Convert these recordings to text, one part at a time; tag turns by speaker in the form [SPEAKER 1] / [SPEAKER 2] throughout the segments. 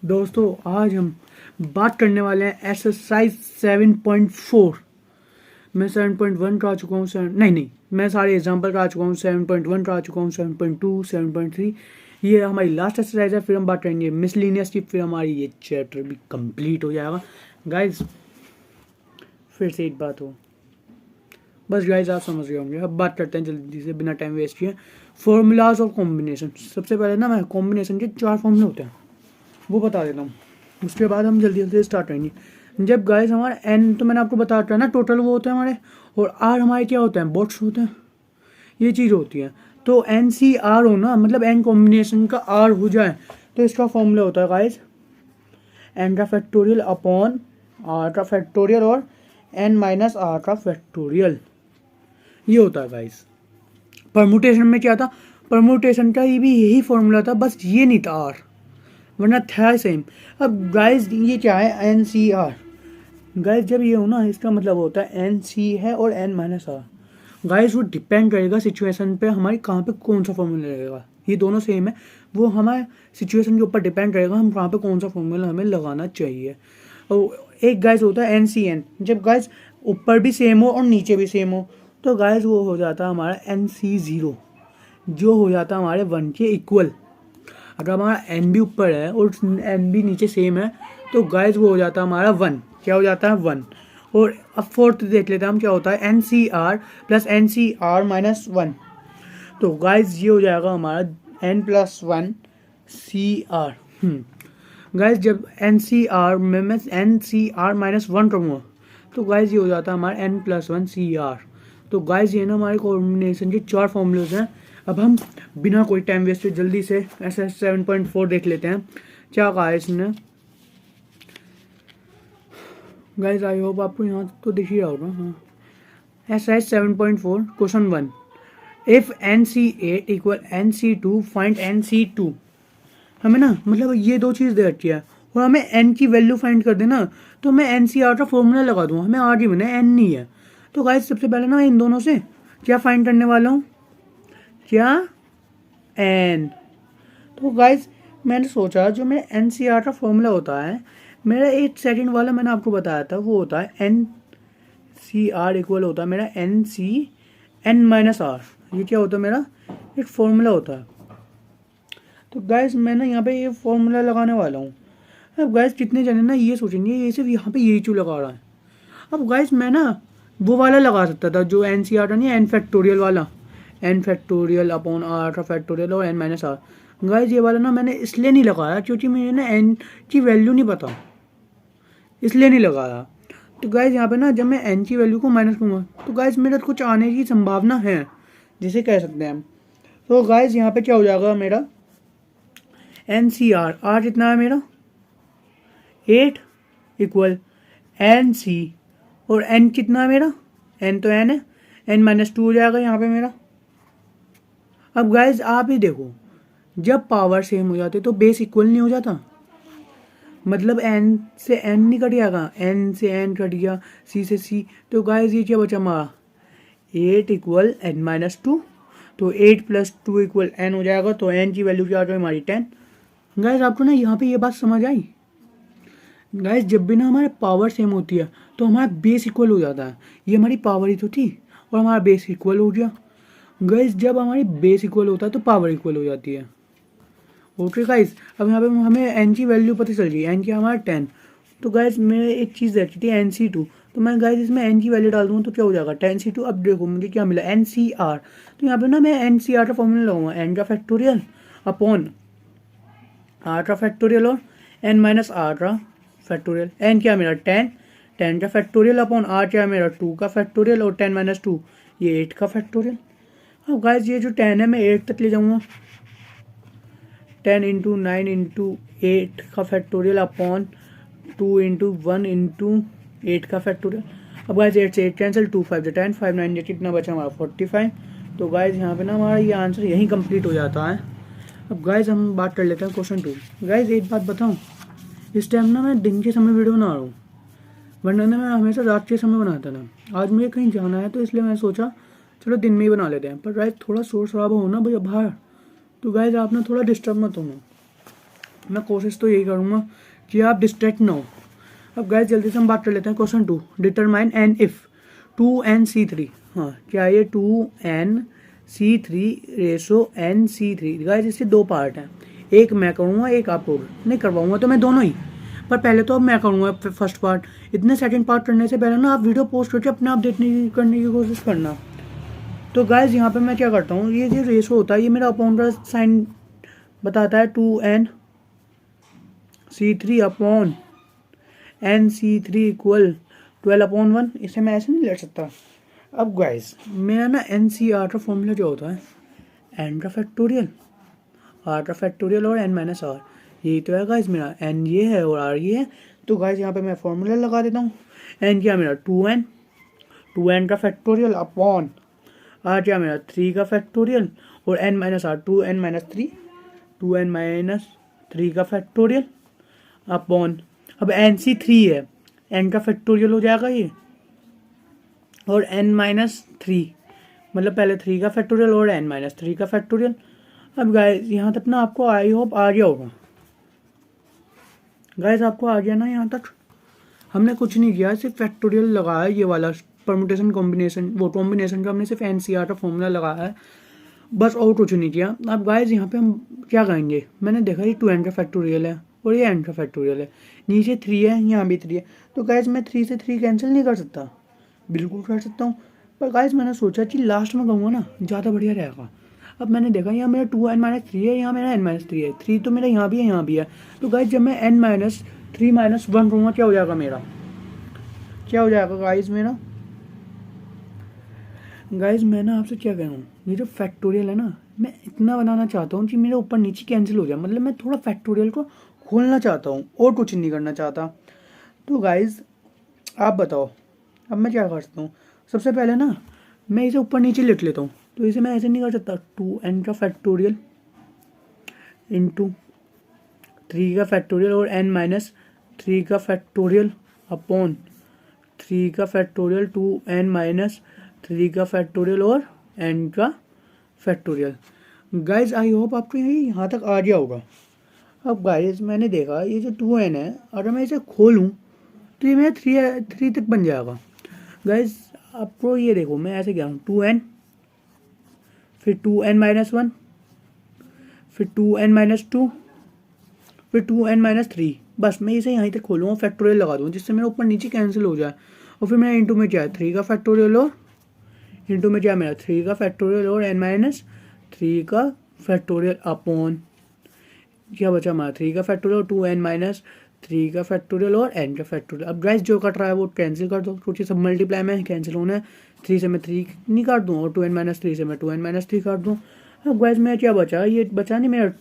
[SPEAKER 1] दोस्तों आज हम बात करने वाले हैं एक्सरसाइज 7.4। मैं 7.1 का आ चुका हूँ। नहीं, मैं सारे एग्जाम्पल का आ चुका हूँ। 7.1 का आ चुका हूँ, 7.2, 7.3। ये हमारी लास्ट एक्सरसाइज है। फिर हम बात करेंगे मिसलिनियस की। फिर हमारी ये चैप्टर भी कंप्लीट हो जाएगा। गाइज फिर से एक बात हो, बस गाइज आप समझ गए होंगे। अब बात करते हैं जल्दी से बिना टाइम वेस्ट किए फॉर्मूलाज ऑफ कॉम्बिनेशन। सबसे पहले ना मैं कॉम्बिनेशन के 4 फॉर्मूले होते हैं वो बता देता हूँ। उसके बाद हम जल्दी जल्दी स्टार्ट करेंगे। जब गाइस हमारा एन तो मैंने आपको बता रहा ना टोटल वो होते हैं हमारे, और आर हमारे क्या होते हैं, बोट्स होते हैं। ये चीज़ होती है। तो एन सी आर हो ना, मतलब एन कॉम्बिनेशन का आर हो जाए तो इसका फॉर्मूला होता है गाइस एन का फैक्टोरियल अपॉन आर का फैक्टोरियल और एन माइनस आर का फैक्टोरियल। ये होता है गाइस। परमुटेशन में क्या था, परमुटेशन का ये भी यही फॉर्मूला था, बस ये नहीं था आर, वरना था सेम। अब गाइस ये क्या है, एन सी आर। गाइस जब ये हो ना, इसका मतलब होता है एन सी है और एन माइनस आर। गाइस वो डिपेंड करेगा सिचुएशन पे, हमारी कहाँ पे कौन सा फॉर्मूला लगेगा। ये दोनों सेम है, वो हमारे सिचुएशन के ऊपर डिपेंड करेगा हम कहाँ पे कौन सा फॉर्मूला हमें लगाना चाहिए। और एक गाइस होता है एन सी एन। जब गाइस ऊपर भी सेम हो और नीचे भी सेम हो तो गाइस वो हो जाता है हमारा एन सी ज़ीरो, जो हो जाता है हमारे 1 के इक्वल। अगर हमारा एन भी ऊपर है और एन भी नीचे सेम है तो गाइस वो हो जाता है हमारा 1। क्या हो जाता है 1। और अब फोर्थ देख लेते हैं हम, क्या होता है N C R plus N C R minus 1। तो गाइस ये हो जाएगा हमारा N plus 1 C R. Guys जब एन सी आर में मैं एन सी आर माइनस 1 करूँगा तो गाइस ये हो जाता है हमारा एन प्लस 1 सी आर। तो गाइस ये ना हमारे कॉम्बिनेशन के 4 फॉर्मूलेज हैं। अब हम बिना कोई टाइम वेस्ट जल्दी से ऐसे 7.4 देख लेते हैं क्या कहा है इसने। गाइस आई होप आपको यहाँ तो दिख ही रहा होगा। हाँ, exercise 7.4 question 1, if N C eight equal N C two find N C two. हमें ना मतलब ये दो चीज़ दे रखी है और हमें एन की वैल्यू फाइंड कर देना, तो मैं एन सी आर का फॉर्मूला लगा दूंगा। हमें आर ही बने, एन नहीं है। तो गाइस सबसे पहले ना इन दोनों से क्या फाइंड करने वाला हूँ, क्या एन। तो गाइस मैंने सोचा जो मेरा एन सी आर का फॉर्मूला होता है, मेरा 8 सेकंड वाला मैंने आपको बताया था, वो होता है एन सी आर इक्वल होता है मेरा N C N minus R. ये क्या होता है मेरा एक फॉर्मूला होता है। तो गाइस मैं ना यहाँ पे ये फॉर्मूला लगाने वाला हूँ। अब गाइस कितने जने ना ये सोचेंगे ये सिर्फ यहाँ पे यही क्यों लगा रहा है। अब गाइस मैं ना वो वाला लगा सकता था जो एन सी आर था, नहीं एन फैक्टोरियल वाला, एन फैक्टोरियल अपॉन आर का फैक्टोरियल और एन माइनस आर। गाइस ये वाला ना मैंने इसलिए नहीं लगाया क्योंकि मुझे ना एन की वैल्यू नहीं पता, इसलिए नहीं लगाया। तो गाइस यहाँ पे ना जब मैं एन की वैल्यू को माइनस करूँगा तो गाइस मेरा कुछ आने की संभावना है, जिसे कह सकते हैं हम। तो गाइस यहाँ पे क्या हो जाएगा मेरा एन सी आर, आर कितना है मेरा 8 इक्वल एन सी, और एन कितना है मेरा, एन तो एन है, एन माइनस 2 हो जाएगा यहाँ पे मेरा। अब गाइज आप ही देखो, जब पावर सेम हो जाते तो बेस इक्वल नहीं हो जाता, मतलब एन से एन नहीं कट जाएगा, एन से एन कट गया, सी से सी। तो गाइज ये क्या बचा हमारा 8 इक्वल एन माइनस 2। तो 8 प्लस 2 इक्वल एन हो जाएगा। तो एन की वैल्यू क्या आ गई हमारी 10। गाइज आपको ना यहाँ पे ये बात समझ आई। गाइस जब भी ना हमारे पावर सेम होती है तो हमारा बेस इक्वल हो जाता है। ये हमारी पावर ही तो थी और हमारा बेस इक्वल हो गया। गाइस जब हमारी बेस इक्वल होता है तो पावर इक्वल हो जाती है। ओके गाइस, अब यहाँ पे हमें एन की वैल्यू पता चल गई, एन की हमारा 10। तो गाइस मेरे एक चीज़ रखी थी एन सी 2, तो मैं गाइस इसमें एन की वैल्यू डाल दूँ तो क्या हो जाएगा 10 सी 2। अब देखो मुझे क्या मिला एन सी आर। तो यहाँ पे ना मैं एन सी आर का फॉर्मूला लगाऊंगा, एन का फैक्टोरियल अपॉन आर का फैक्टोरियल और एन माइनस आर का फैक्टोरियल। एन क्या मेरा 10, 10 का फैक्टोरियल अपॉन आर क्या मेरा 2 का फैक्टोरियल और 10 माइनस 2 ये 8 का फैक्टोरियल। अब गाइस ये जो 10 है मैं 8 तक ले जाऊँगा, 10 इंटू 9 इंटू 8 का फैक्टोरियल अपॉन 2 इंटू 1 इंटू 8 का फैक्टोरियल। अब गाइस 8 से 8 कैंसिल, 2 5 10, 5 9 कितना बचा हमारा 45। तो गाइस यहाँ पे ना हमारा ये आंसर यहीं कंप्लीट हो जाता है। अब गाइस हम बात कर लेते हैं क्वेश्चन 2। गाइस एक बात बताऊँ, इस टाइम ना मैं दिन के समय वीडियो बना रहा हूँ, वरना ना मैं हमेशा रात के समय बनाता था। आज मुझे कहीं जाना है तो इसलिए मैं सोचा चलो दिन में ही बना लेते हैं। पर गाइस थोड़ा शोर शराबा होना भैया बाहर, तो गाइस आप ना थोड़ा डिस्टर्ब मत होना। मैं कोशिश तो यही करूँगा कि आप डिस्ट्रैक्ट ना हो। अब गाइस जल्दी से हम बात कर लेते हैं question 2, determine N if 2nc3। हाँ, क्या ये 2nc3 रेशो nc3। गाइस इसके दो पार्ट हैं, एक मैं करूँगा एक आप करोगे। नहीं करवाऊँगा तो मैं दोनों ही, पर पहले तो अब मैं करूँगा फर्स्ट पार्ट। इतने सेकंड पार्ट करने से पहले ना आप वीडियो पोस्ट करके अपने आप करने की कोशिश करना। तो गाइस यहाँ पे मैं क्या करता हूँ, ये जो रेशो होता है ये मेरा अपॉन का साइन बताता है 2nc3 अपॉन nc3 इक्वल 12/1। इसे मैं ऐसे नहीं लिख सकता। अब गाइस मेरा ना NCR का फॉर्मूला जो होता है n का फैक्टोरियल, r का फैक्टोरियल और n माइनस r। यही तो है गाइस मेरा, n ये है और r ये है। तो गाइस यहाँ पे मैं फॉर्मूला लगा देता हूँ। n क्या मेरा 2n का फैक्टोरियल अपॉन r क्या मेरा 3 का फैक्टोरियल और n minus r 2n minus 3 का फैक्टोरियल अपॉन, अब nc3 है, n का फैक्टोरियल हो जाएगा ये और n माइनस 3, मतलब पहले 3 का फैक्टोरियल और n माइनस 3 का फैक्टोरियल। अब गाइस यहाँ तक ना आपको आई होप आ गया होगा। गाइस आपको आ गया ना यहाँ तक? हमने कुछ नहीं किया, सिर्फ फैक्टोरियल लगाया, ये वाला परमुटेशन कॉम्बिनेशन, वो कॉम्बिनेशन का हमने सिर्फ NCR का फॉर्मूला लगाया है बस, और कुछ नहीं किया। अब गाइस यहाँ पे हम क्या करेंगे, मैंने देखा ये 2n का फैक्टोरियल है और ये n का फैक्टोरियल है, नीचे 3 है, यहाँ भी 3 है। तो गाइस मैं 3 से 3 कैंसिल नहीं कर सकता? बिल्कुल कर सकता हूँ, पर गाइस मैंने सोचा कि लास्ट में कहूँगा ना ज़्यादा बढ़िया रहेगा। अब मैंने देखा यहाँ मेरा 2n माइनस 3 है, यहाँ मेरा n माइनस 3 है, 3 तो मेरा यहाँ भी है यहाँ भी है। तो गाइस जब मैं n माइनस 3 माइनस 1 कहूँगा क्या हो जाएगा मेरा, क्या हो जाएगा गाइस मेरा? गाइस मैं ना आपसे क्या कह रहा हूँ, ये जो फैक्टोरियल है ना, मैं इतना बनाना चाहता हूँ कि मेरे ऊपर नीचे कैंसिल हो जाए, मतलब मैं थोड़ा फैक्टोरियल को खोलना चाहता हूँ और कुछ नहीं करना चाहता। तो गाइस आप बताओ अब मैं क्या कर सकता हूँ? सबसे पहले ना मैं इसे ऊपर नीचे लिख लेता हूँ। तो इसे मैं ऐसे नहीं कर सकता, 2n का फैक्टोरियल इंटू 3 का फैक्टोरियल और n माइनस 3 का फैक्टोरियल अपॉन 3 का फैक्टोरियल 2n माइनस 3 का फैक्टोरियल और n का फैक्टोरियल। गाइज आई होप आपको यहाँ तक आ गया होगा। अब गाइज मैंने देखा ये जो 2n है, अगर मैं इसे खोलूँ तो ये मेरा 3 तक बन जाएगा। गाइज आपको ये देखो, मैं ऐसे क्या हूँ 2n फिर 2n माइनस 1 फिर 2n माइनस 2 फिर 2n माइनस 3, बस मैं इसे यहीं तक खोलूँगा, फैक्टोरियल लगा दूँ जिससे मेरा ऊपर नीचे कैंसिल हो जाए। और फिर मेरा इंटू में क्या है 3 का फैक्टोरियल और इंटू में क्या मेरा 3 का फैक्टोरियल और n माइनस 3 का फैक्टोरियल अपॉन क्या बचा हमारा 3 का फैक्टोरियल और 2n माइनस 3 का फैक्टोरियल और n का फैक्टोरियल। अब गाइस जो कट रहा है वो कैंसिल कर दो क्योंकि सब मल्टीप्लाई में कैंसिल होना है। 3 से मैं 3 नहीं काट दूँ और 2n माइनस 3 से मैं 2n माइनस 3 काट दूँ। अब गाइस मैं क्या बचा, ये बचा नहीं मेरा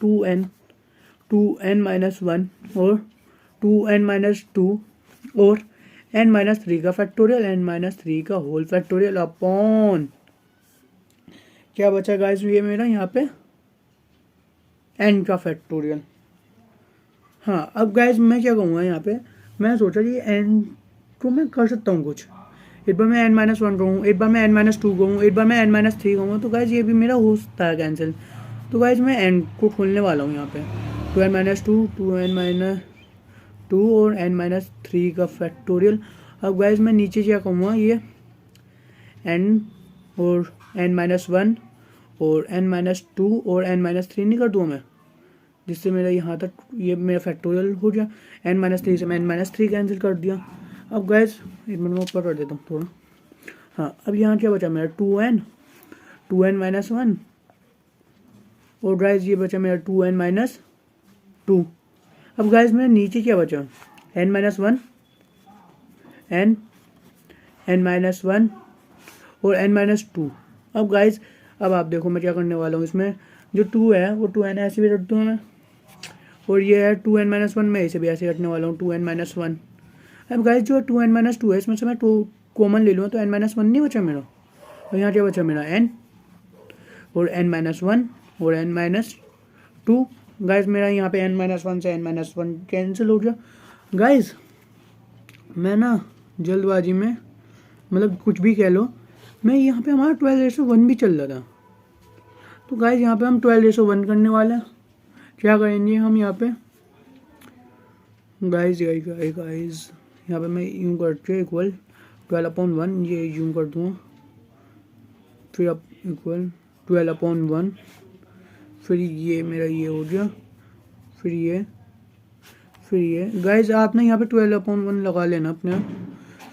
[SPEAKER 1] 2n माइनस 1 और 2n माइनस 2 और n माइनस 3 का फैक्टोरियल n माइनस 3 का होल फैक्टोरियल अपॉन क्या बचा गाइस ये मेरा यहाँ पे n का फैक्टोरियल। हाँ अब गाइस मैं क्या कहूँगा यहाँ पे, मैं सोचा कि n को मैं कर सकता हूँ कुछ, एक बार मैं n माइनस 1 कहूँ, एक बार मैं n माइनस 2 कहूँ, एक बार मैं n माइनस 3 कहूँ, तो गाइस ये भी मेरा हो सकता है कैंसिल। तो गाइस मैं n को खोलने वाला हूँ यहाँ पे 2n माइनस 2 2n माइनस 2 और n माइनस 3 का फैक्टोरियल। अब गाइस मैं नीचे क्या कहूँगा, ये n और n माइनस 1 और n माइनस 2 और n माइनस 3 नहीं कर दूँ मैं, जिससे मेरा यहाँ तक ये मेरा फैक्टोरियल हो गया। n माइनस 3 से मैं n माइनस 3 कैंसिल कर दिया। अब गाइस एक मिनट में ऊपर कर देता हूँ थोड़ा। हाँ अब यहाँ क्या बचा मेरा 2n माइनस 1 और गाइस ये बचा मेरा 2n माइनस 2। अब गाइस मेरा नीचे क्या बचा n माइनस 1 n माइनस 1 और n माइनस 2। अब गाइस अब आप देखो मैं क्या करने वाला हूँ, इसमें जो 2 है वो 2n ऐसे भी रख दूँ मैं, और ये है 2n माइनस 1 मैं इसे भी ऐसे रखने वाला हूँ 2n माइनस 1। अब गाइस जो 2n माइनस 2 है इसमें से मैं 2 कॉमन ले लूँगा तो n माइनस 1 नहीं बचा मेरा, और यहाँ क्या बचा मेरा n और n माइनस 1 और n माइनस 2। गाइस मेरा यहाँ पे n माइनस 1 से n माइनस 1 कैंसिल हो गया। गाइस मैं ना जल्दबाजी में, मतलब कुछ भी कह लो, मैं यहाँ पे हमारा 12:1 भी चल रहा था। तो गाइस यहाँ पे हम 12:1 करने वाले हैं। क्या करेंगे हम यहाँ पे गाइज गाइज यहाँ पे मैं यूँ करके इक्वल 12/1 ये यूँ कर दूँगा, फिर अब इक्वल 12/1, फिर ये मेरा ये हो गया, फिर ये गाइज आप ना यहाँ पे 12/1 लगा लेना अपने आप।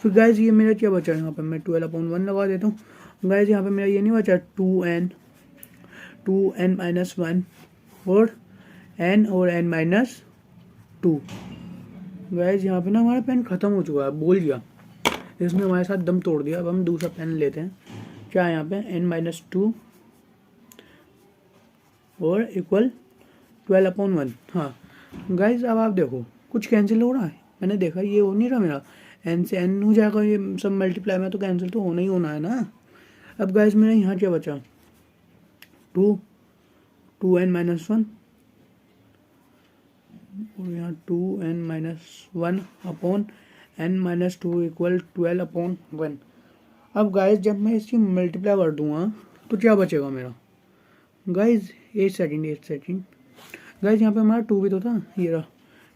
[SPEAKER 1] फिर गाइज ये मेरा क्या बचा है, यहाँ पे मैं 12/1 लगा देता हूँ। गाइज यहाँ पे मेरा ये नहीं बचा 2n -1 और n-2। गाइज यहाँ पे ना हमारा पेन ख़त्म हो चुका है, बोल गया इसने हमारे साथ दम तोड़ दिया। अब हम दूसरा पेन लेते हैं, क्या यहाँ पे n-2 और इक्वल 12/1। हाँ गाइज अब आप देखो कुछ कैंसिल हो रहा है, मैंने देखा ये हो नहीं रहा, मेरा n से n हो जाएगा, ये सब मल्टीप्लाई में तो कैंसिल तो होना ही होना है ना। अब गाइज मेरा यहाँ क्या बचा 2n-1 और यहाँ 2n-1 अपॉन n-2 इक्वल 12/1। अब गाइज जब मैं इसकी मल्टीप्लाई कर दूंगा तो क्या बचेगा मेरा गाइज 8 सेकेंड। गाइज यहाँ पे हमारा 2 भी तो था, ये रहा,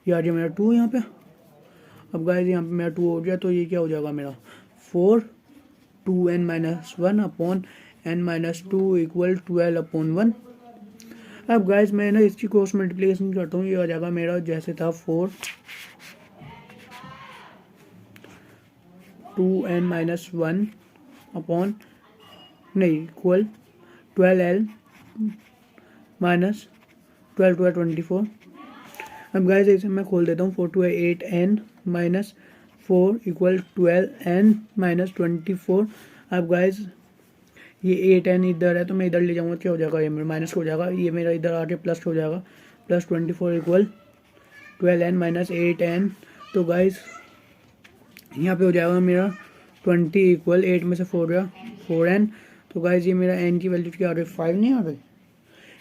[SPEAKER 1] ये आ गया मेरा 2 यहाँ पे। अब गाइज यहाँ पे मेरा 2 हो गया तो ये क्या हो जाएगा मेरा 4 2n-1 अपॉन n-2 इक्वल 12/1। अब गाइज मैं ना इसकी क्रॉस मल्टीप्लिकेशन करता हूँ, ये आ जाएगा मेरा जैसे था 4 2n-1 अपॉन नहीं इक्वल 12l माइनस 12 24। अब गाइज इसे मैं खोल देता हूँ 4 2 8n minus 4 equal 12n minus 24। अब गाइज ये 8n इधर है तो मैं इधर ले जाऊँगा, क्या हो जाएगा ये मेरा माइनस हो जाएगा, ये मेरा इधर आके प्लस हो जाएगा, plus 24 equal 12n minus 8n। तो गाइज यहाँ पे हो जाएगा मेरा 20 इक्वल 8 में से 4 गया 4n। तो गाइज ये मेरा n की वैल्यू क्या आ रही है 5 नहीं आ रही,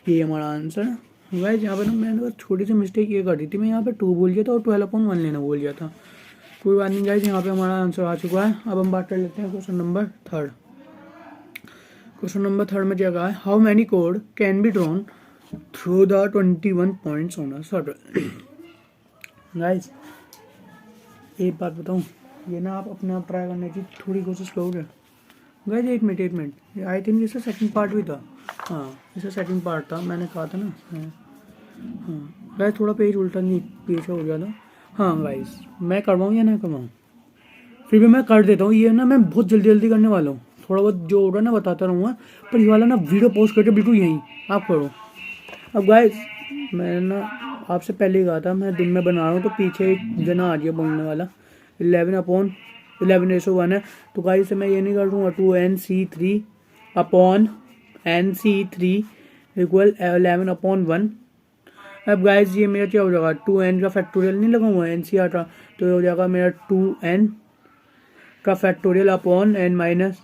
[SPEAKER 1] ये हमारा आंसर है। गाइज यहाँ पे ना मैंने छोटी सी मिस्टेक ये कर दी थी, मैं यहाँ पे 2 भूल गया था और 12/1 लेना भूल गया था। कोई बात नहीं गाइज, यहाँ पे हमारा आंसर आ चुका है। अब हम बात कर लेते हैं क्वेश्चन नंबर 3। क्वेश्चन नंबर 3 में क्या कहा है, how many code can be drawn through the 21 points on a circle. Guys एक बात बताऊँ, ये ना आप अपने आप ट्राई करने की थोड़ी कोशिश करोगे। गाइज 1 मिनट आई थिंक इसका सेकंड पार्ट भी था, हाँ इसका सेकंड पार्ट था, मैंने कहा था ना। हाँ गाइज थोड़ा पेज उल्टा नहीं पीछे हो गया था। हाँ गाइज मैं करवाऊँ या ना करवाऊँ, फिर भी मैं कर देता हूँ। ये ना मैं बहुत जल्दी करने वाला हूँ, थोड़ा बहुत जो होगा ना बताता रहूँगा, पर ये वाला ना वीडियो पोस्ट करके बिल्कुल यहीं आप करो। अब गाइज मैंने ना आपसे पहले ही कहा था मैं दिन में बना रहा हूँ, तो पीछे एक जना आ गया बोलने वाला 11/11/1 है। तो गाइज से मैं ये नहीं कर दूँगा 2nc3 अपॉन nc3 इक्वल 11/1। अब गाइज ये मेरा क्या हो जाएगा 2n का फैक्टोरियल नहीं लगा हुआ nc आता, तो ये हो जाएगा मेरा 2n का फैक्टोरियल अपॉन n माइनस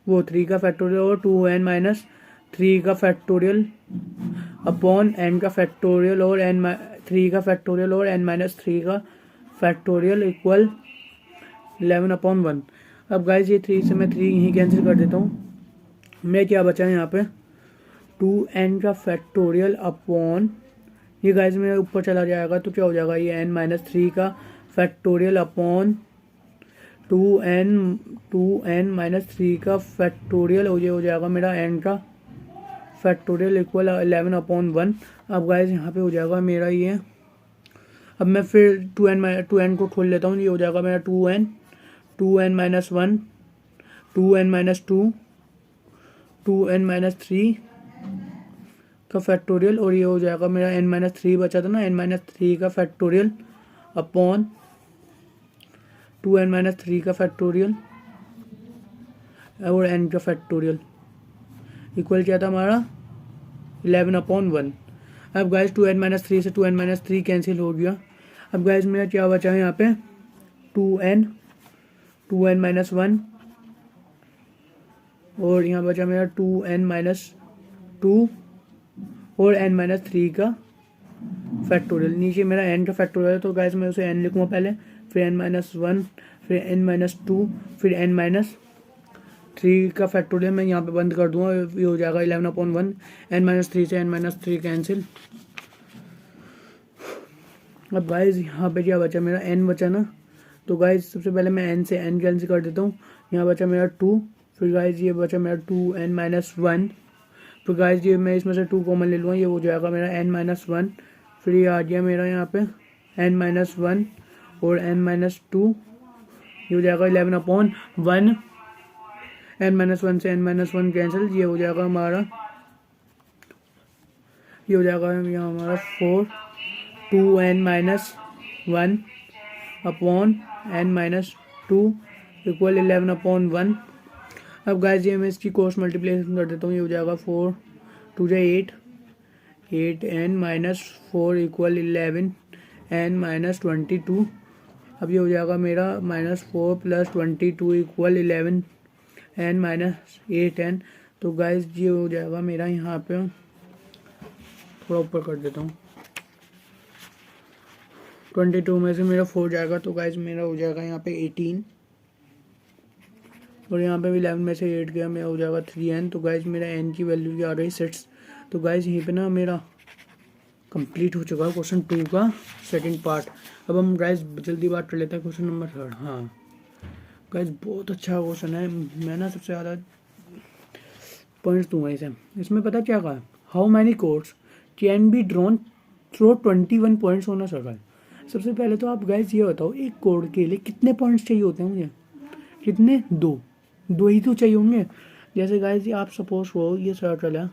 [SPEAKER 1] वो 3 का फैक्टोरियल और 2n माइनस 3 का फैक्टोरियल अपॉन n का फैक्टोरियल और n 3 का फैक्टोरियल और n माइनस 3 का फैक्टोरियल इक्वल 11/1। अब गाइज ये 3 से मैं 3 यहीं कैंसिल कर देता हूँ, मैं क्या बचा है यहाँ पे 2n का फैक्टोरियल अपॉन ये गाइज मेरे ऊपर चला जाएगा तो क्या हो जाएगा ये n माइनस 3 का फैक्टोरियल अपॉन 2n माइनस 3 का फैक्टोरियल हो जाएगा मेरा n का फैक्टोरियल इक्वल 11/1। अब गाइज यहाँ पे हो जाएगा मेरा ये, अब मैं फिर 2n को खोल लेता हूँ, ये हो जाएगा मेरा 2n minus 1 2n minus 2 2n minus 3 का फैक्टोरियल और ये हो जाएगा मेरा n माइनस 3 बचा था ना n माइनस 3 का फैक्टोरियल अपॉन 2n माइनस 3 का फैक्टोरियल और n का फैक्टोरियल इक्वल क्या था हमारा 11/1। अब गाइज 2n माइनस 3 से 2n माइनस 3 कैंसिल हो गया। अब गाइज मेरा क्या बचा है यहाँ पे 2n माइनस 1 और यहाँ बचा मेरा 2n माइनस 2 और n माइनस 3 का फैक्टोरियल। नीचे मेरा n का फैक्टोरियल है तो गाइज मैं उसे n लिखूँगा पहले, फिर n माइनस 1 फिर n माइनस 2 फिर n माइनस 3 का फैक्टोरियल मैं यहाँ पे बंद कर दूंगा, ये हो जाएगा 11/1। n माइनस 3 से n माइनस 3 कैंसिल, अब गाइज यहाँ पे क्या बचा मेरा n बचा ना, तो गाइज सबसे पहले मैं n से n कैंसिल कर देता हूँ। यहाँ बचा मेरा 2, फिर गाइज ये बचा मेरा 2n-1, फिर गाइज ये मैं इसमें से 2 कॉमन ले लूँगा, ये हो जाएगा मेरा n-1, फिर ये आ गया मेरा यहाँ पे n-1 और n-2, ये हो जाएगा 11/1, n-1 से n-1 कैंसिल, ये हो जाएगा हमारा, ये हो जाएगा यहाँ हमारा 4 2n-1 अपॉन n-2 इक्वल 11/1। अब गाइस ये मैं इसकी क्रॉस मल्टीप्लिकेशन कर देता हूँ, ये हो जाएगा 4 2 8 8n-4 इक्वल 11n-22। अब ये हो जाएगा मेरा -4 + 22 इक्वल 11n-8n। तो गाइस ये हो जाएगा मेरा, यहाँ पे थोड़ा ऊपर कर देता हूँ, 22 में से मेरा 4 जाएगा, तो गाइस मेरा हो जाएगा यहाँ पे 18, और यहाँ पे भी 11 में से 8 गया, मेरा हो जाएगा 3n। तो गाइस मेरा n की वैल्यू क्या आ रही है 6। तो गाइस यहीं पे ना मेरा कंप्लीट हो चुका है क्वेश्चन 2 का सेकंड पार्ट। अब हम गाइस जल्दी बात कर लेते हैं क्वेश्चन नंबर 3। हाँ गाइस बहुत अच्छा क्वेश्चन है, मैं ना सबसे ज़्यादा पॉइंट्स दूंगा इसे। इसमें पता क्या कहा, how many codes can be drawn through 21 points on a circle. सबसे पहले तो आप गाइस ये बताओ, एक कोड के लिए कितने पॉइंट्स चाहिए होते हैं मुझे, कितने, दो ही तो चाहिए होंगे। जैसे गाइस आप सपोज हो ये सर्कल है,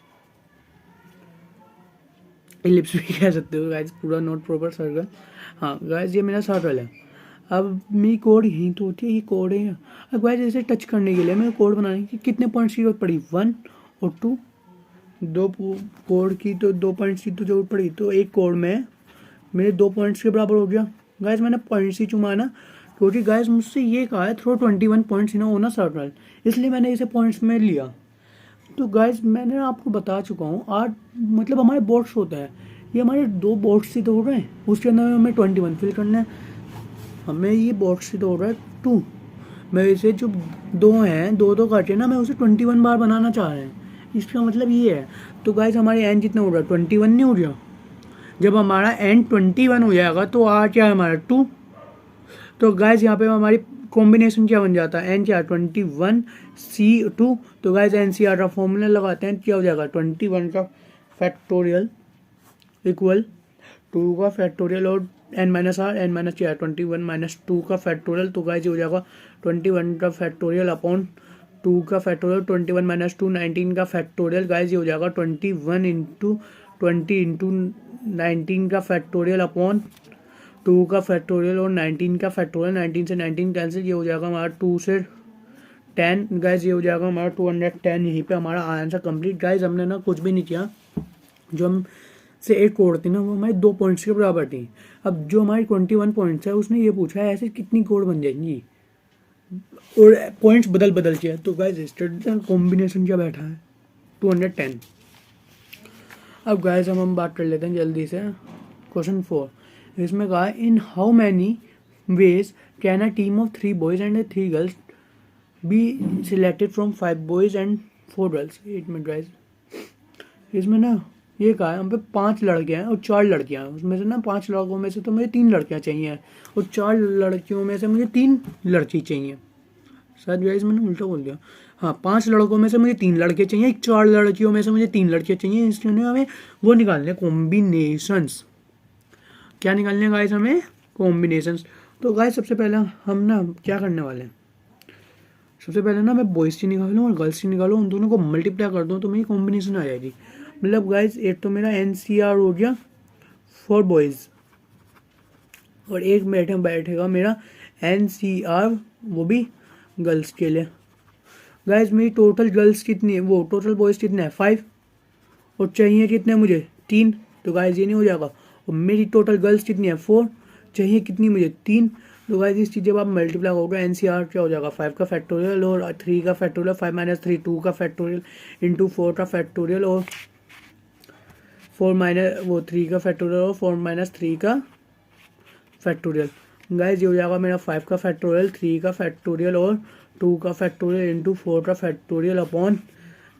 [SPEAKER 1] इलिप्स भी कह सकते हो गाइस, पूरा नॉट प्रॉपर सर्कल। हाँ गाइस ये मेरा सर्कल है, अब मेरी कोड यही तो होती है, ये कोड है। अब गाइस इसे टच करने के लिए मेरे कोड बनाने की कितने पॉइंट्स की जरूरत पड़ी, 1 और 2, दो कोड की तो 2 पॉइंट्स की तो जरूरत पड़ी, तो एक कोड में मेरे 2 पॉइंट्स के बराबर हो गया। गाइस मैंने पॉइंट्स ही चुना ना, क्योंकि गाइस मुझसे ये कहा है थ्रो 21 पॉइंट्स इन होना सर्कल, इसलिए मैंने इसे पॉइंट्स में लिया। तो गाइस मैंने आपको बता चुका हूँ, आज मतलब हमारे बॉक्स होता है, ये हमारे 2 बॉक्स ही तो हो रहे हैं, उसके अंदर हमें 21 फिल करना है, हमें ये बॉक्स ही तो हो रहा है 2, मैं इसे जो 2 हैं 2 काटे ना, मैं उसे 21 बार बनाना चाह रहे हैं, इसका मतलब ये है। तो गाइस हमारे एन जितना हो रहा है 21 नहीं हो गया, जब हमारा एन 21 हो जाएगा तो आ क्या है हमारा 2। तो गाइस यहाँ पे हमारी कॉम्बिनेशन क्या बन जाता है, NCR 21C2। तो गाइस NCR का फॉर्मूला लगाते हैं, क्या हो जाएगा 21 का फैक्टोरियल इक्वल 2 का फैक्टोरियल और n-r n- क्या है 21 - 2 का फैक्टोरियल। तो गाइस हो जाएगा 21 का फैक्टोरियल अपॉन 2 का फैक्टोरियल, 21 - 2 19 का फैक्टोरियल। गाइस ये हो जाएगा 21 × 20 × 19 का फैक्टोरियल अपॉन 2 का फैक्टोरियल और 19 का फैक्टोरियल। 19 से 19 कैंसिल, ये हो जाएगा हमारा 2 से 10। गाइस ये हो जाएगा हमारा 210। यहीं पे हमारा आंसर कंप्लीट। गाइस हमने ना कुछ भी नहीं किया, जो हम से एक कोड थी ना वो हमारी 2 पॉइंट्स के बराबर थी। अब जो हमारी 21 पॉइंट्स है उसने ये पूछा है ऐसे कितनी कोड बन जाएंगी और पॉइंट्स बदल के। तो गाइस कॉम्बिनेशन क्या बैठा है 210। अब गाइस हम बात कर लेते हैं जल्दी से क्वेश्चन 4। इसमें कहा इन how many ways can a team of 3 boys and 3 girls be selected from 5 boys and 4 girls. 8 minute guys, इसमें ना ये कहा है हम पे 5 लड़के हैं और 4 लड़कियां हैं, उसमें से ना 5 लड़कों में से तो मुझे 3 लड़कियां चाहिए और 4 लड़कियों में से मुझे 3 लड़की चाहिए। शायद गाइस मैंने उल्टा बोल दिया, हाँ 5 लड़कों में से मुझे 3 लड़के चाहिए, 4 लड़कियों में से मुझे 3 लड़कियां चाहिए। इसलिए हमें वो निकालने कॉम्बिनेशंस। क्या निकालने गाइस हमें कॉम्बिनेशंस। तो गाइस सबसे पहले हम ना क्या करने वाले हैं, सबसे पहले ना मैं बॉयज़ की निकालूँ और गर्ल्स की निकालूँ, उन दोनों को मल्टीप्लाई कर दूँ तो मेरी कॉम्बिनेशन आ जाएगी। मतलब गाइस एक तो मेरा NCR हो गया फॉर बॉयज़ और एक बैठेगा मेरा NCR वो भी गर्ल्स के लिए। गाइस मेरी टोटल गर्ल्स कितनी है, वो टोटल बॉयज़ कितने हैं 5 और चाहिए कितने मुझे 3। तो गाइस ये नहीं हो जाएगा। और मेरी टोटल गर्ल्स कितनी है 4, चाहिए कितनी मुझे 3। तो गाइस इस चीज़ जब आप मल्टीप्लाई होगा NCR क्या हो जाएगा 5 का फैक्टोरियल और 3 का फैक्टोरियल, 5 - 3 2 का फैक्टोरियल इंटू 4 का फैक्टोरियल और 3 का फैक्टोरियल और 4 - 3 का फैक्टोरियल। गाइस ये हो जाएगा मेरा 5 का फैक्टोरियल, 3 का फैक्टोरियल और 2 का फैक्टोरियल इंटू 4 का फैक्टोरियल अपॉन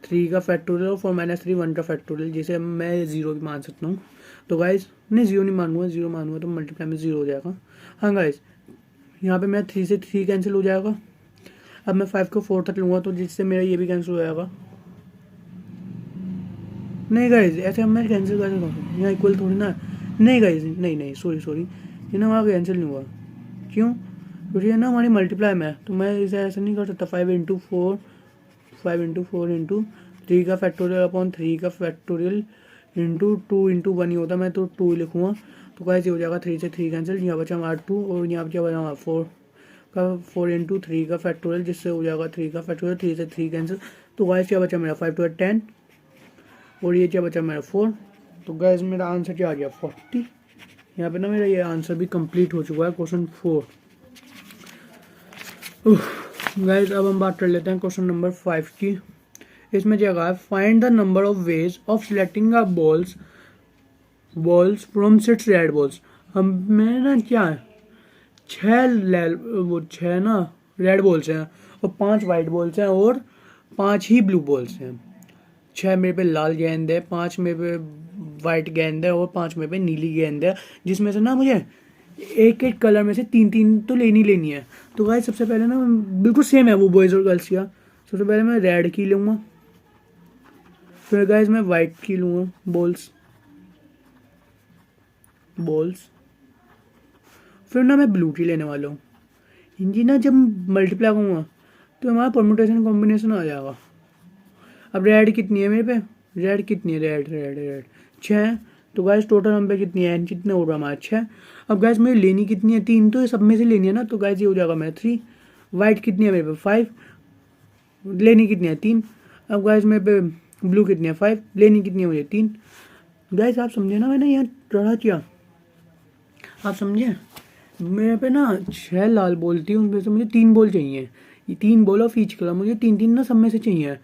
[SPEAKER 1] 3 का फैक्टोरियल और 4 माइनस 3 1 का फैक्टोरियल, जिसे मैं 0 भी मान सकता हूँ। तो गाइस नहीं 0 नहीं मानूंगा, 0 मानूंगा तो मल्टीप्लाई में 0 हो जाएगा। हाँ गाइस यहाँ पे मेरा 3 से 3 कैंसिल हो जाएगा। अब मैं 5 को 4 तक लूँगा तो जिससे मेरा ये भी कैंसिल हो जाएगा। नहीं गाइज ऐसे मैं कैंसिल कर सकता हूँ, यहाँ इक्वल थोड़ी ना। नहीं गाइज नहीं सॉरी ये ना वहाँ कैंसिल नहीं हुआ। क्यों? क्योंकि ये ना हमारी मल्टीप्लाई में है, तो मैं इसे ऐसे नहीं कर सकता। 5 इंटू 4 इंटू 3 का फैक्टोरियल अपॉन 3 का फैक्टोरियल इंटू 2 इंटू 1 ही होता, मैं तो 2 लिखूँगा। तो गाइज ये हो जाएगा 3 से 3 कैंसिल, यहाँ बचा हमारा 2 और यहाँ बचा हमारा 4 का 4 इंटू 3 का फैक्टोरियल, जिससे हो जाएगा 3 का फैक्टोरियल, 3 से 3 कैंसिल। तो गाइज क्या बचा मेरा 5 टू 10 और ये क्या बचा मेरा 4। तो गाइज मेरा आंसर क्या आ गया 40। यहाँ पे ना मेरा ये आंसर भी कंप्लीट हो चुका है क्वेश्चन 4। गाइज अब हम बात कर लेते हैं क्वेश्चन नंबर 5 की। इसमें क्या कहा है, find the number of ways of selecting a balls from 6 red balls. हमें ना क्या है 6 ना रेड बॉल्स हैं और 5 वाइट बॉल्स हैं और 5 ही ब्लू बॉल्स हैं। 6 मेरे पे लाल गेंद है, 5 मेरे पे वाइट गेंद है और 5 मेरे पे नीली गेंद है, जिसमें से ना मुझे एक एक कलर में से 3 तो लेनी है। तो गाइस सबसे पहले ना बिल्कुल सेम है वो बॉयज़ और गर्ल्स का। सबसे पहले मैं रेड की लूँगा, फिर गाइस मैं वाइट की लूँगा बॉल्स, फिर ना मैं ब्लू की लेने वाला हूँ। इनकी ना जब मल्टीप्लाई करूँगा तो हमारा परम्यूटेशन कॉम्बिनेशन आ जाएगा। अब रेड कितनी है मेरे पे, रेड कितनी है, रेड 6। तो गैस टोटल हम पे कितनी है, कितने हो रहा हमारा 6। अब गैस मेरी लेनी कितनी है 3, तो ये सब में से लेनी है ना, तो गैस ये हो जाएगा मेरा 3। वाइट कितनी है मेरे पे 5, लेनी कितनी है 3। अब गैस मेरे पे ब्लू कितनी है 5, लेनी कितनी है मुझे 3। गैस आप समझे ना मैंने यहाँ रहा क्या, आप समझे। मेरे पे ना 6 लाल बॉल थी, उनमें से मुझे 3 बॉल चाहिए, ये 3 बॉल ऑफ ईच कलर मुझे 3 ना सब में से चाहिए।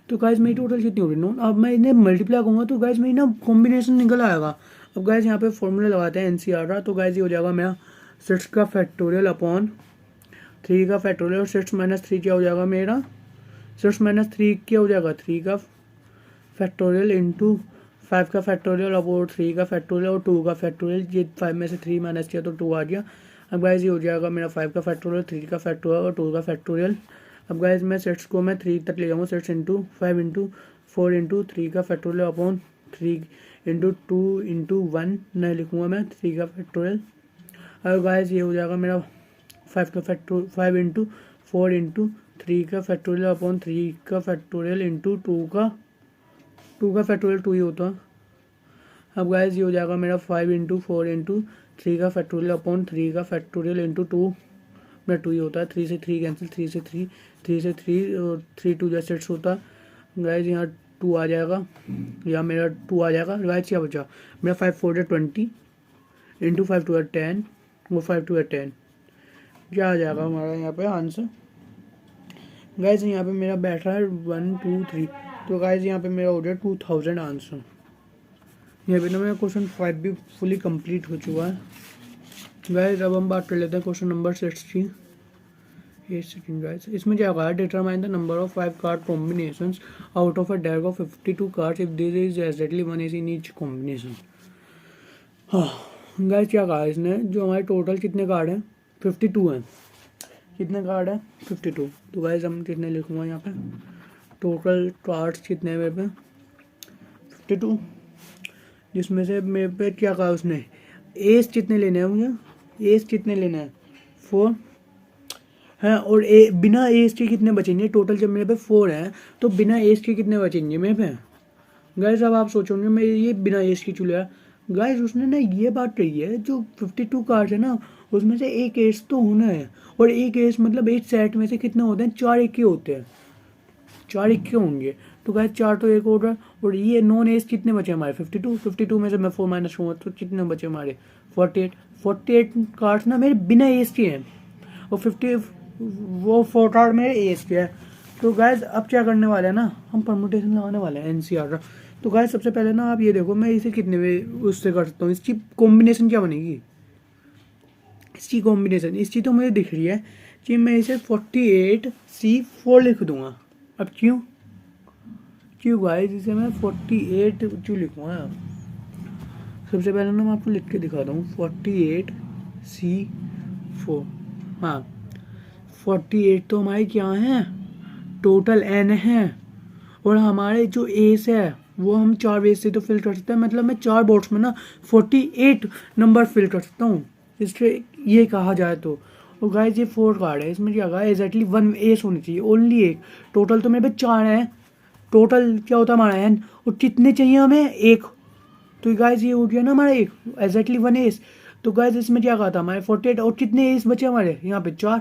[SPEAKER 1] तो गाइस मेरी टोटल कितनी हो रही है 9। अब मैं इन्हें मल्टीप्लाई करूँगा तो गाइस मेरी ना कॉम्बिनेशन निकल आएगा। अब गाइस यहाँ पे फॉर्मूला लगाते हैं एनसीआर का। तो गाइस ये हो जाएगा मेरा 6 का फैक्टोरियल अपॉन 3 का फैक्टोरियल और 6 माइनस 3 क्या हो जाएगा मेरा, 6 माइनस 3 क्या हो जाएगा 3 का फैक्टोरियल इंटू 5 का फैक्टोरियल अपॉन 3 का फैक्टोरियल और 2 का फैक्टोरियल। ये 5 में से 3 माइनस किया तो 2 आ गया। अब गाइस ये हो जाएगा मेरा 5 का फैक्टोरियल, 3 का फैक्टोरियल और 2 का फैक्टोरियल। अब गाइस मैं सेट्स को मैं 3 तक ले जाऊँगा, 6 इंटू 5 इंटू 4 इंटू 3 का फैक्टोरियल अपॉन 3 इंटू 2 इंटू 1 नहीं लिखूँगा मैं 3 का फैक्टोरियल। अब गाइस ये हो जाएगा मेरा 5 इंटू 4 इंटू 3 का फैक्टोरियल अपॉन 3 का फैक्टोरियल इंटू 2 का फैक्टोरियल 2 ही होता। अब गाइस ये हो जाएगा मेरा 5 इंटू 4 इंटू 3 का फैक्टोरियल अपॉन 3 का फैक्टोरियल इंटू 2 मेरा 2 ही होता है। 3 से 3 कैंसिल, 3 से 3 और 3 2 जैसे सेट्स होता है। गाइस यहाँ 2 आ जाएगा, यहाँ मेरा 2 आ जाएगा। गाइस क्या बचा मेरा 5 4 20 इंटू 5 2 10 और 5 2 10 क्या आ जाएगा हमारा यहाँ पे आंसर। गाइस यहाँ पे मेरा बैठ रहा है 1 2 3, तो गाइस यहाँ पे मेरा हो गया 2000 आंसर। यहाँ पे ना मेरा क्वेश्चन 5 भी फुली कंप्लीट हो चुका है। गाइस अब हम बात कर लेते हैं क्वेश्चन नंबर 6 की। ये सेकंड गाइस इसमें क्या कहा है, determine the number of 5 card combinations out of a deck of 52 cards if there is exactly 1 ace in each combination. हाँ गाइस क्या कहा है इसने, जो हमारे टोटल कितने कार्ड हैं 52 हैं। कितने कार्ड हैं 52। तो गाइस हम कितने लिखूँगा यहाँ पे, टोटल कार्ड्स कितने हैं मेरे पे 52, जिसमें से मेरे पे क्या कहा उसने एस कितने लेने हैं मुझे, एस कितने लेने हैं 4 हैं और बिना एस के कितने बचेंगे। टोटल जब मेरे पे 4 हैं तो बिना एस के कितने बचेंगे मेरे पे। गाइस अब आप सोचोगे मैं ये बिना एस की चुलिया, गाइस उसने ना ये बात कही है जो 52 कार्ड्स है ना उसमें से एक एस तो होना है, और एक एस मतलब एक सेट में से कितने होते हैं 4 इक्के होते हैं, 4 इक्के होंगे। तो गाइस 4 तो एक हो रहा है, और ये नॉन एस कितने बचे हमारे 52 में से मैं 4 माइनस करूँगा तो कितने बचे हमारे 48 कार्ड्स ना मेरे बिना एस के हैं और 50 वो 4 कार्ड मेरे एस के हैं। तो गाइस अब क्या करने वाले हैं ना, हम परमुटेशन लगाने वाले हैं एनसीआर का। तो गाइस सबसे पहले ना आप ये देखो मैं इसे कितने में उससे कर सकता हूँ, इसकी कॉम्बिनेशन क्या बनेगी, इसकी कॉम्बिनेशन इसकी तो मुझे दिख रही है कि मैं इसे 48 C4 लिख दूंगा। अब क्यों क्यों गाइस, इसे मैं 48 क्यों लिखूँगा। सबसे पहले ना मैं आपको लिख के दिखाता हूँ 48C4। हाँ 48 तो हमारी क्या है, टोटल n है, और हमारे जो एस है वो हम 4 बेस से तो फिल कर सकते हैं, मतलब मैं 4 बोर्ड्स में ना 48 नंबर फिल कर सकता हूँ, इससे ये कहा जाए तो। और गाइस ये 4 कार्ड है, इसमें क्या कहा एग्जैक्टली 1 एस होनी चाहिए, ओनली एक। टोटल तो मेरे पे 4 है, टोटल क्या होता है हमारा n, और कितने चाहिए हमें, एक। तो गाइस ये हो गया ना हमारा एक, एग्जैक्टली 1 एस। तो गाइस इसमें क्या कहा था हमारे 48, और कितने एस बचे हमारे यहाँ पे 4।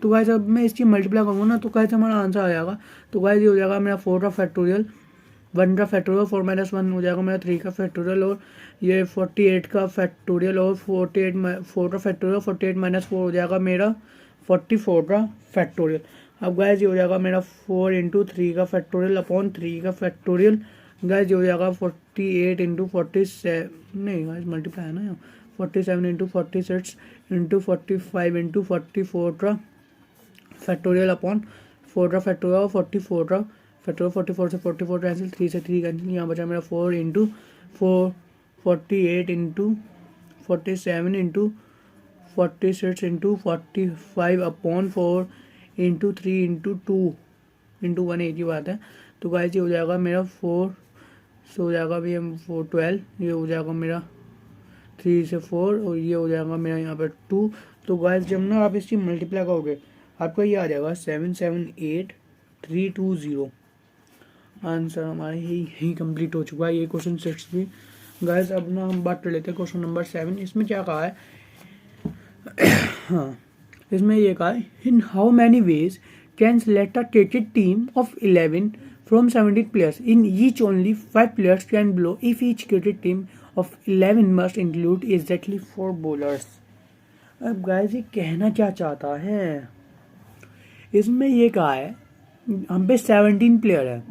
[SPEAKER 1] तो गाइस अब मैं इसकी मल्टीप्लाई करूँगा ना, तो गाइस हमारा आंसर आ जाएगा। तो गाइस ये हो जाएगा मेरा 4 का फैक्टोरियल, 1 का फैक्टोरियल, 4 - 1 हो जाएगा मेरा 3 का फैक्टोरियल, और ये 48 का फैक्टोरियल, और 4 का फैक्टोरियल, 48 - 4 हो जाएगा मेरा 44 का फैक्टोरियल। अब गाइस ये हो जाएगा मेरा 4 × 3 का फैक्टोरियल अपॉन 3 का फैक्टोरियल। गाइस ये हो जाएगा 48 × 47, नहीं गाइस मल्टीप्लाई है ना यहाँ, 47 × 46 × 45 × 44 का फैक्टोरियल अपॉन 4 का फैक्टोरियल, 44 का फैक्टोरियल। 44 से 44 कैंसिल, 3 से 3 कैंसिल, यहाँ बचा मेरा 4 × 4, 48 × 47 × 46 × 45 अपॉन 4 × 3 × 2 × 1 एक ही बात है। तो गाइस ये हो जाएगा मेरा 4 से हो जाएगा अभी 4 12, ये हो जाएगा मेरा 3 से 4, और ये हो जाएगा मेरा यहाँ पर 2। तो गाइस जब ना आप इसकी मल्टीप्लाई करोगे आपका ये आ जाएगा 778320। आंसर हमारे यही कंप्लीट हो चुका है, ये क्वेश्चन 6 भी। गाइस अब ना हम बात कर लेते हैं क्वेश्चन नंबर 7। इसमें क्या कहा है हाँ इसमें ये कहा है, in how many ways can select a cricket team of 11 from 17 players, in each only 5 players can blow if each cricket team of 11 must include exactly 4 bowlers। अब गाइस ये कहना क्या चाहता है, इसमें ये कहा है हम पे 17 प्लेयर है,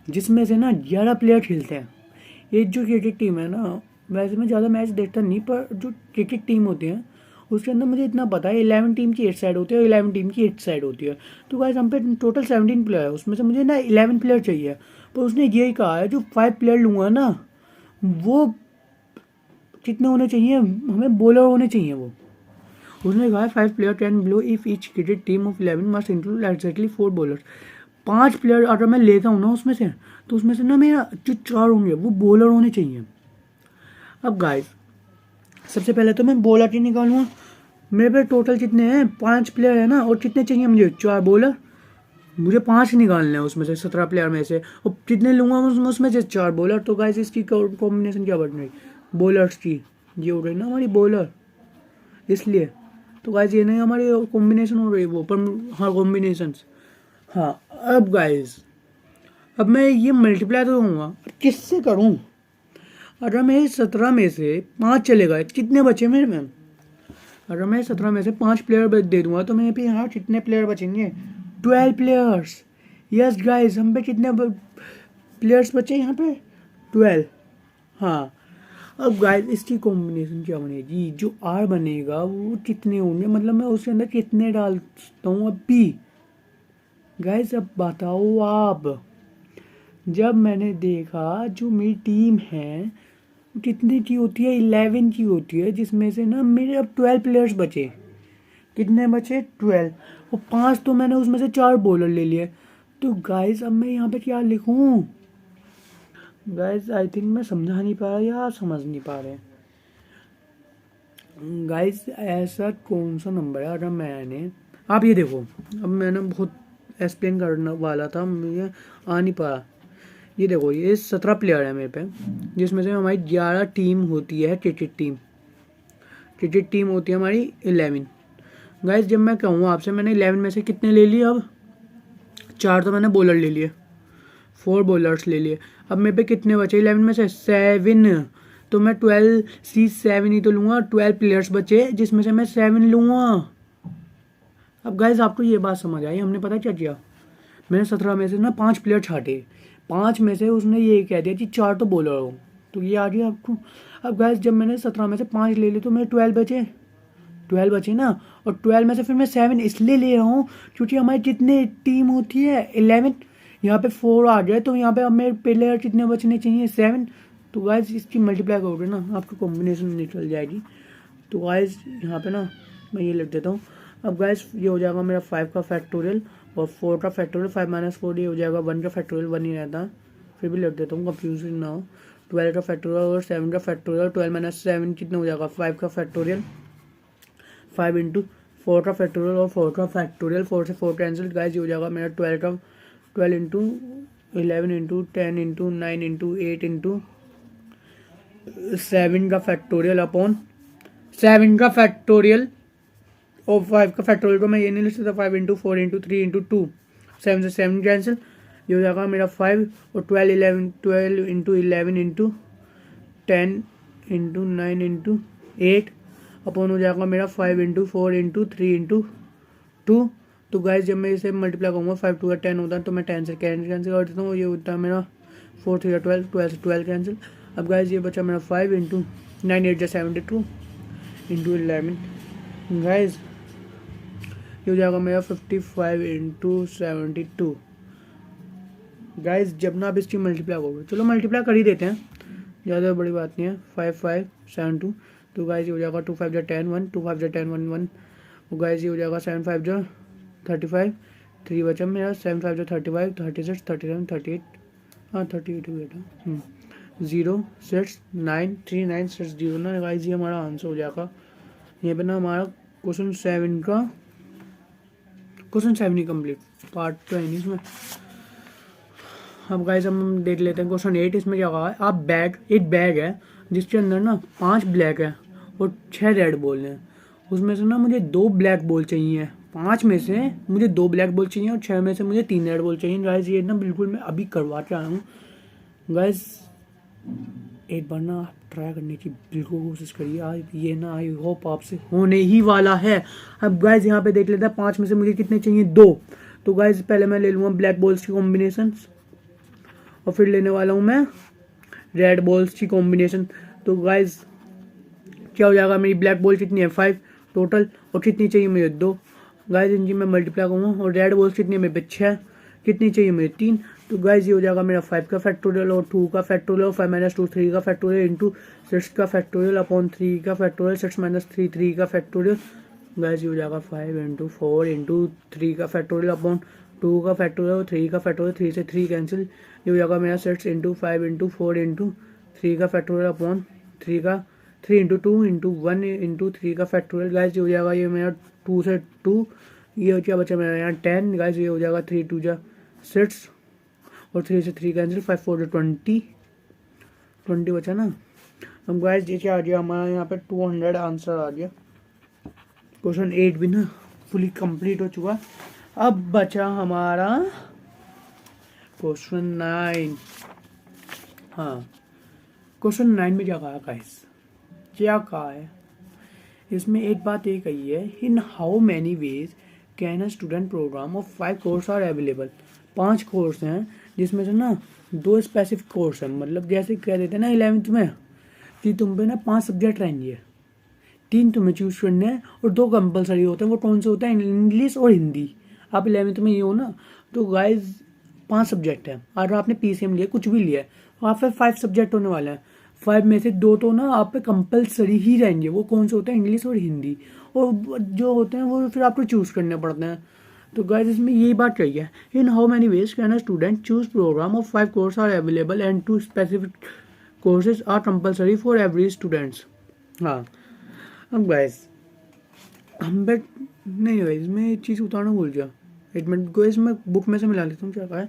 [SPEAKER 1] जिसमें से ना 11 प्लेयर खेलते हैं। ये जो क्रिकेट टीम है ना, वैसे मैं ज़्यादा मैच देखता नहीं, पर जो क्रिकेट टीम होती है उसके अंदर मुझे इतना पता है 11 टीम की 8 साइड होती है और 11 टीम की 8 साइड होती है। तो गाइस हम पे टोटल 17 प्लेयर है, उसमें से मुझे ना 11 प्लेयर चाहिए। पर उसने यही कहा है जो 5 प्लेयर लूँगा ना, वो कितने होने चाहिए, हमें बॉलर होने चाहिए। वो उसने कहा है 5 player can blow if each cricket team of 11 must include exactly 4 bowlers. 5 player अगर मैं लेता हूँ ना उसमें से, तो उसमें से ना मेरा जो 4 होंगे वो बॉलर होने चाहिए। अब गाइस सबसे पहले तो मैं बॉलर की निकालूंगा। मेरे पे टोटल कितने हैं, 5 प्लेयर है ना, और कितने चाहिए मुझे, 4 बॉलर। मुझे 5 निकालने हैं उसमें से 17 प्लेयर में से, और कितने लूँगा उसमें से 4 बॉलर। तो गाइस इसकी कॉम्बिनेशन क्या बन रही, बॉलर्स की ये हो रही ना हमारी बॉलर, इसलिए। तो गाइस ये नहीं हमारी कॉम्बिनेशन हो रही वो, पर हाँ कॉम्बिनेशन। हाँ अब गाइस अब मैं ये मल्टीप्लाई तो दूंगा, किससे करूँ। अगर मैं 17 में से 5 चले गए, कितने बचे मेरे में। अगर मैं 17 में से 5 प्लेयर दे दूंगा तो मेरे पे यहाँ कितने प्लेयर बचेंगे, 12 प्लेयर्स। यस गाइस हम पे कितने प्लेयर्स बचे यहाँ पे, 12। हाँ अब गाइस इसकी कॉम्बिनेशन क्या बनेगी, जो आर बनेगा वो कितने होंगे, मतलब मैं उसके अंदर कितने डाल सकता हूँ अभी। गाइस अब बताओ आप, जब मैंने देखा जो मेरी टीम है कितने की होती है, 11 की होती है, जिसमें से ना मेरे अब 12 प्लेयर्स बचे। कितने बचे, 12, और 5 तो मैंने उसमें से 4 बॉलर ले लिए। तो गाइस अब मैं यहाँ पे क्या लिखूँ। गाइस आई थिंक मैं समझा नहीं पा रहा या समझ नहीं पा रहे। गाइस ऐसा कौन सा नंबर है, अगर मैंने, आप ये देखो, अब मैंने बहुत एक्सप्लेन करने वाला था, मुझे आ नहीं पा। ये देखो ये 17 प्लेयर है मेरे पे, जिसमें से हमारी 11 टीम होती है क्रिकेट टीम होती है हमारी 11। गाइस जब मैं कहूँ आपसे, मैंने 11 में से कितने ले लिए, अब 4 तो मैंने बॉलर ले लिए, 4 बॉलर्स ले लिए। अब मेरे पे कितने बचे 11 में से, 7। तो मैं 12C7 ही तो लूँगा, 12 प्लेयर्स बचे जिसमें से मैं 7 लूँगा। अब गाइस आपको ये बात समझ आई, हमने पता क्या किया, मैंने 17 में से ना 5 प्लेयर छाटे, 5 में से उसने ये कह दिया कि 4 तो बॉलर हो, तो ये आ गया आपको। अब गाइस जब मैंने 17 में से 5 ले लिए तो मेरे 12 बचे ना, और 12 में से फिर मैं 7 इसलिए ले रहा हूँ क्योंकि हमारी कितनी टीम होती है, 11। यहाँ पे 4 आ जाए तो यहाँ पे अब मेरे पहले कितने बचने चाहिए 7। तो गाइज इसकी मल्टीप्लाई करोगे ना आपकी कॉम्बिनेशन निकल जाएगी। तो गाइज यहाँ पे ना मैं ये लिख देता हूँ। अब गाइज ये हो जाएगा मेरा 5 का फैक्टोरियल और 4 का फैक्टोरियल। 5 - 4 ये हो जाएगा 1 का फैक्टोरियल 1 ही रहता है, फिर भी लिख देता हूँ कंफ्यूजन ना हो। 12 का फैक्टोरियल और 7 का फैक्टोरियल। 12 - 7 कितना हो जाएगा 5 का फैक्टोरियल। 5 इंटू 4 का फैक्टोरियल और 4 का फैक्टोरियल। 4 से 4 कैंसिल गाइज ये हो जाएगा मेरा 12 into 11 into 10 into 9 into 8 into 7 का फैक्टोरियल अपॉन 7 का फैक्टोरियल और 5 का फैक्टोरियल को मैं ये नहीं लिख सकता। 5 इंटू 4 इंटू 3 इंटू 2। 7 से 7 कैंसिल ये हो जाएगा मेरा 5 और 12 into 11 into 10 into 9 into 8 upon हो जाएगा मेरा 5 इंटू 4 इंटू 3 इंटू 2। तो गाइस जब मैं इसे मल्टीप्लाई करूँगा 5 2 10 होता है तो मैं 10 से कैंसिल कर देता हूँ। ये होता है मेरा 4 3 12, 12 से 12 कैंसिल। अब गाइस ये बचा मेरा 5 इंटू 9 8 72 इंटू 11। गाइस ये हो जाएगा मेरा 55 इंटू 72। गाइस जब ना आप इसकी मल्टीप्लाई करोगे, चलो मल्टीप्लाई कर ही देते हैं, ज़्यादा बड़ी बात नहीं है। 5 5 7 2। तो गाइस ये हो जाएगा 2 5 जा 10 1 2 5 जा 10 1 1। तो गाइस ये हो जाएगा 7 5 जा 35 3 बचा मेरा 7 5 जा 35 36 37 38 हाँ 38 हो गया 0 6 9 3 9 6 0 ना गाइस ये हमारा आंसर हो जाएगा। यहाँ पे ना हमारा क्वेश्चन 7 ही कंप्लीट, पार्ट तो है नहीं इसमें। अब गाइस हम देख लेते हैं क्वेश्चन 8। इसमें क्या कहा है, आप एक बैग है जिसके अंदर ना 5 ब्लैक है और 6 रेड बॉल हैं। उसमें से ना मुझे 2 ब्लैक बॉल चाहिए। 5 में से मुझे 2 ब्लैक बॉल चाहिए और 6 में से मुझे 3 रेड बॉल चाहिए। गाइस ये ना बिल्कुल मैं अभी करवा के आया हूँ। गाइस एक बार ना आप ट्राई करने की बिल्कुल कोशिश करिए। आज ये ना आई होप आपसे होने ही वाला है। अब गाइस यहाँ पे देख लेते हैं 5 में से मुझे कितने चाहिए 2। तो गाइस पहले मैं ले लूँगा ब्लैक बॉल्स की कॉम्बिनेशन और फिर लेने वाला हूँ मैं रेड बॉल्स की कॉम्बिनेशन। तो गाइस क्या हो जाएगा, मेरी ब्लैक बॉल कितनी है 5 टोटल और कितनी चाहिए मुझे 2। गाइस इनकी मैं मल्टीप्लाई करूँगा और रेड बॉल्स कितनी है मेरे पे 6, कितनी चाहिए मुझे 3। तो गाइस ये हो जाएगा मेरा 5 का फैक्टोरियल और 2 का फैक्टोरियल और 5 - 2 3 का फैक्टोरियल इंटू 6 का फैक्टोरियल अपॉन 3 का फैक्टोरियल 6 - 3 3 का फैक्टोरियल। गाइस ये हो जाएगा 5 इंटू 4 इंटू 3 का फैक्टोरियल अपॉन 2 का फैक्टोरियल और 3 का फैक्टोरियल। 3 से 3 कैंसिल ये हो जाएगा मेरा 6 इंटू 5 इंटू 4 इंटू 3 का factorial upon 3 into 2 into 1 into 3 का फैक्टोरियल। गाइस ये हो जाएगा ये मेरा 2 से 2 ये क्या बचा मेरा यहाँ 10। गाइस ये हो जाएगा 3 2 जा 6 और 3 से 3 कैंसिल 5 4 जा 20 बचा ना। अब गाइस ये क्या आ गया हमारा यहाँ पे 200 आंसर आ गया। क्वेश्चन 8 भी ना फुली कंप्लीट हो चुका। अब बचा हमारा क्वेश्चन 9। हाँ क्वेश्चन 9 में क्या कहा गाइस, क्या कहा है इसमें एक बात ये कही है, in how many ways can a student programme of 5 course are available. 5 course हैं जिसमें से ना 2 स्पेसिफिक कोर्स हैं। मतलब जैसे कह देते हैं ना 11th में कि तुम पे ना 5 सब्जेक्ट रहेंगे, 3 तुम्हें चूज करने हैं और 2 कंपलसरी होते हैं। वो कौन से होते हैं, इंग्लिश और हिंदी। आप 11th में ये हो ना तो गाइज 5 सब्जेक्ट है। अगर आपने PCM लिया कुछ भी लिया है तो आप पे 5 सब्जेक्ट होने वाले हैं। 5 में से 2 तो ना आप पे कंपलसरी ही रहेंगे। वो कौन से होते हैं, इंग्लिश और हिंदी। और जो होते हैं वो फिर आपको चूज करने पड़ते हैं। तो गाइज इसमें यही बात कही है, in how many ways can a student choose programme of 5 course are available and 2 specific courses are compulsory for every students. हाँ अब गाइज हम पे नहीं भाई इसमें एक चीज़ उतारना भूल गया, एक मिनट को इसमें बुक में से मिला लेता हूँ क्या कहा है।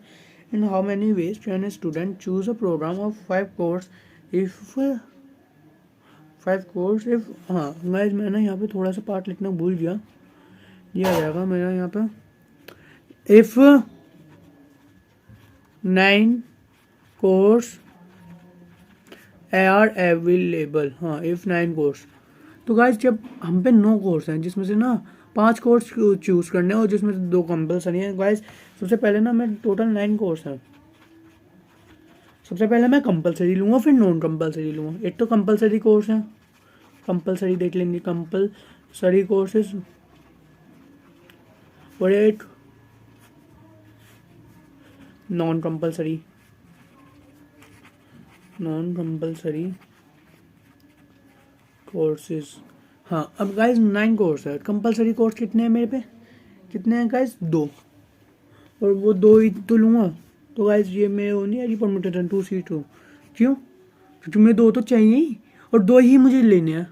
[SPEAKER 1] In how many ways can a student choose a programme of 5 course if 5 course if. हाँ गाइज मैंने यहाँ पे थोड़ा सा पार्ट लिखना भूल गया। ये आ जाएगा मेरा यहाँ पे इफ 9 कोर्स आर अवेलेबल। हाँ इफ 9 कोर्स। तो गाइज जब हम पे 9 कोर्स हैं जिसमें से ना 5 कोर्स चूज करने और जिसमें से 2 कंपलसरी हैं। गाइज सबसे पहले ना मैं टोटल 9 कोर्स हैं। सबसे पहले मैं कंपलसरी लूँगा फिर नॉन कंपलसरी लूँगा। एक तो कंपलसरी कोर्स है, कंपलसरी देख लेंगे कंपलसरी कोर्सेज और एक नॉन कंपल्सरी कोर्सेज। हाँ, अब गाइज 9 कोर्स है। कंपल्सरी कोर्स कितने हैं मेरे पे, कितने हैं गाइज, 2, और वो 2 ही तो लूँगा। तो गाइज ये मेरे वो नहीं है परमिटेशन 2C2। क्यों? क्योंकि मुझे 2 तो चाहिए ही, और 2 ही मुझे लेने हैं।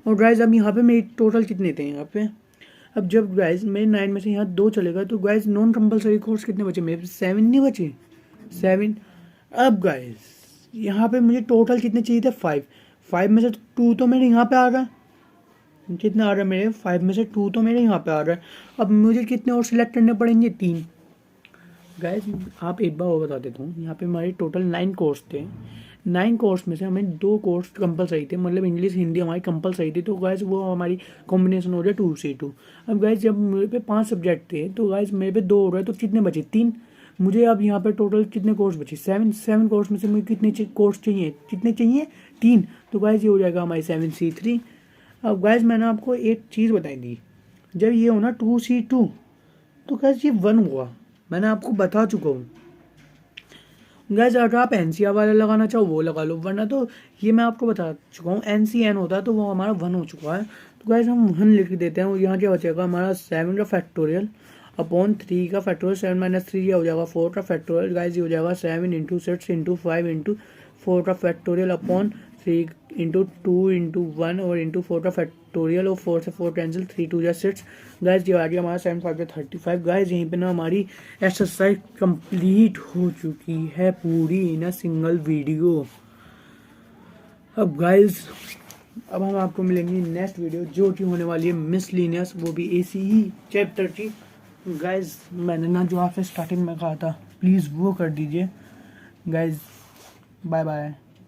[SPEAKER 1] और गाइज अब यहाँ पे मेरे टोटल कितने थे यहाँ पे, अब जब गाइज मेरे 9 में से यहाँ 2 चलेगा तो गाइज नॉन कंपल्सरी कोर्स कितने बचे मेरे पे, 7 नहीं बचे, 7। अब गाइज यहाँ पे मुझे टोटल कितने चाहिए थे, 5 में से 2 तो मेरे यहाँ पे आ रहा है। कितना आ रहा है मेरे, 5 में से 2 तो मेरे यहाँ पे आ रहा है। अब मुझे कितने और सिलेक्ट करने पड़ेंगे, 3। गाइज आप एक बार और बता देता हूँ, यहाँ पे हमारे टोटल 9 कोर्स थे। 9 कोर्स में से हमें 2 कोर्स कंपलसरी थे, मतलब इंग्लिश हिंदी हमारी कंपलसरी थी। तो गाइज वो हमारी कॉम्बिनेशन हो गया 2C2। अब गाइज जब मेरे पे 5 सब्जेक्ट थे तो गाइज मेरे पे 2 हो रहे, तो कितने बचे, 3। मुझे अब यहाँ पे टोटल कितने कोर्स बचे, 7 कोर्स में से मुझे कितने कोर्स चाहिए, कितने चाहिए, 3। तो गाइज ये हो जाएगा हमारी 7C3। अब गाइज मैंने आपको एक चीज़ बताई दी, जब ये हो ना 2C2 तो गाइज ये 1 हुआ, मैंने आपको बता चुका हूँ। गाइज अगर आप NCR वाला लगाना चाहो वो लगा लो, वरना तो ये मैं आपको बता चुका हूँ NCN होता तो वो हमारा 1 हो चुका है। तो गाइज हम 1 लिख देते हैं। यहाँ क्या बचेगा हमारा 7 का फैक्टोरियल अपॉन 3 का फैक्टोरियल, 7 - 3 ये हो जाएगा 4 का फैक्टोरियल। गाइज ये हो जाएगा 7 × 6 × 5 × 4 का फैक्टोरियल अपॉन 3 × 2 × 1 और × 4 का फैक्टोरियल, और 4 से 4 कैंसिल, 3 × 2 = 6। गाइज ये आ गया हमारा 7 × 5 = 35। गाइज यहीं पे ना हमारी एक्सरसाइज कंप्लीट हो चुकी है पूरी इन अ सिंगल वीडियो। अब गाइज अब हम आपको मिलेंगे नेक्स्ट वीडियो जो कि होने वाली है मिसलिनियस, वो भी AC ही चैप्टर की। गाइज मैंने ना जो आपसे स्टार्टिंग में कहा था प्लीज़ वो कर दीजिए। Guys bye bye.